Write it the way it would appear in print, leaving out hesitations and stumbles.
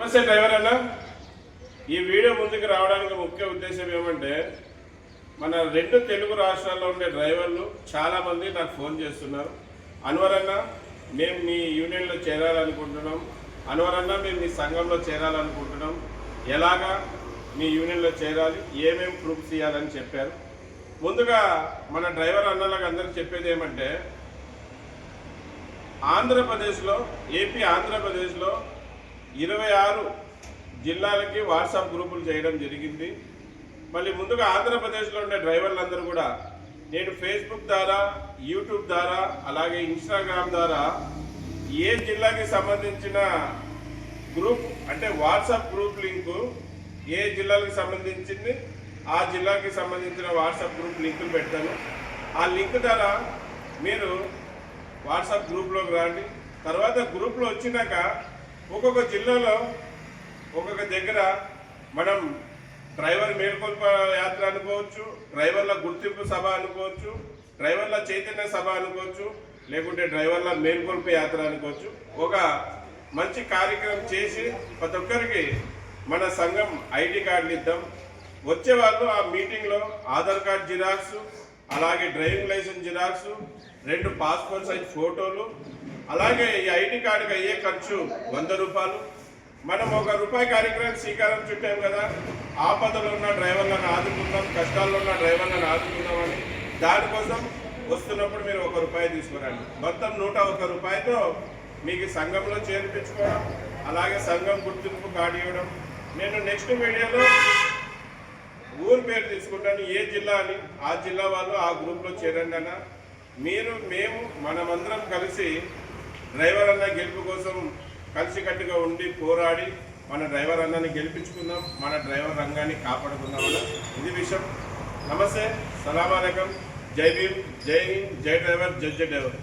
నమస్తే డ్రైవర్ అన్న. ఈ వీడియో ముందుకు రావడానికి ముఖ్య ఉద్దేశం ఏమంటే, మన రెండు తెలుగు రాష్ట్రాల్లో ఉండే డ్రైవర్లు చాలామంది నాకు ఫోన్ చేస్తున్నారు. అన్వర్ అన్న, మేము మీ యూనియన్లో చేరాలనుకుంటున్నాం. అన్వర్ అన్న, మేము మీ సంఘంలో చేరాలనుకుంటున్నాం. ఎలాగా మీ యూనియన్లో చేరాలి, ఏమేమి ప్రూఫ్స్ ఇవ్వాలని చెప్పారు. ముందుగా మన డ్రైవర్ అన్నలకు అందరికి చెప్పేది ఏమంటే, ఆంధ్రప్రదేశ్లో ఆంధ్రప్రదేశ్లో 26 జిల్లాలకి వాట్సాప్ గ్రూపులు చేయడం జరిగింది. మళ్ళీ ముందుగా ఆంధ్రప్రదేశ్లో ఉండే డ్రైవర్లందరూ కూడా నేను ఫేస్బుక్ ద్వారా, యూట్యూబ్ ద్వారా, అలాగే ఇన్స్టాగ్రామ్ ద్వారా ఏ జిల్లాకి సంబంధించిన గ్రూప్ అంటే వాట్సాప్ గ్రూప్ లింకు ఏ జిల్లాలకు సంబంధించింది ఆ జిల్లాకి సంబంధించిన వాట్సాప్ గ్రూప్ లింకులు పెడతాను. ఆ లింక్ ద్వారా మీరు వాట్సాప్ గ్రూప్లోకి రండి. తర్వాత గ్రూప్లో వచ్చినాక ఒక్కొక్క జిల్లాలో ఒక్కొక్క దగ్గర మనం డ్రైవర్ మేల్కొల్ప యాత్ర అనుకోవచ్చు, డ్రైవర్ల గుర్తింపు సభ అనుకోవచ్చు, డ్రైవర్ల చైతన్య సభ అనుకోవచ్చు, లేకుంటే డ్రైవర్ల మేల్కొల్ప యాత్ర అనుకోవచ్చు. ఒక మంచి కార్యక్రమం చేసి ప్రతి ఒక్కరికి మన సంఘం ఐడి కార్డులు ఇద్దాం. వచ్చే వాళ్ళు ఆ మీటింగ్లో ఆధార్ కార్డ్ జిరాక్స్, అలాగే driving license xerox, 2 passport size ఫోటోలు, అలాగే ఈ ఐడి కార్డుకి అయ్యే ఖర్చు 100 రూపాయలు. మనం ₹1 కార్యక్రమం శ్రీకారం చుట్టాం కదా, ఆపదలో ఉన్న డ్రైవర్లను ఆదుకుందాం, కష్టాల్లో ఉన్న డ్రైవర్లను ఆదుకుందామని. దానికోసం వస్తున్నప్పుడు మీరు ₹1 తీసుకురండి. మొత్తం ₹101తో మీకు సంఘంలో చేర్పించుకోవడం, అలాగే సంఘం గుర్తింపు కార్డు ఇవ్వడం. నేను నెక్స్ట్ వీడియోలో ఊరు పేరు తీసుకుంటాను, ఏ జిల్లా అని. ఆ జిల్లా వాళ్ళు ఆ గ్రూప్లో చేరండి అన్న. మేము మనమందరం కలిసి డ్రైవర్ అన్న గెలుపు కోసం కలిసికట్టుగా ఉండి పోరాడి మన డ్రైవర్ అన్నని గెలిపించుకుందాం, మన డ్రైవర్ రంగాన్ని కాపాడుకుందాం అన్న. ఇది విషయం. నమస్తే, సలాం అలైకుం, జై భీమ్, జై హింద్, జై డ్రైవర్, జై డ్రైవర్.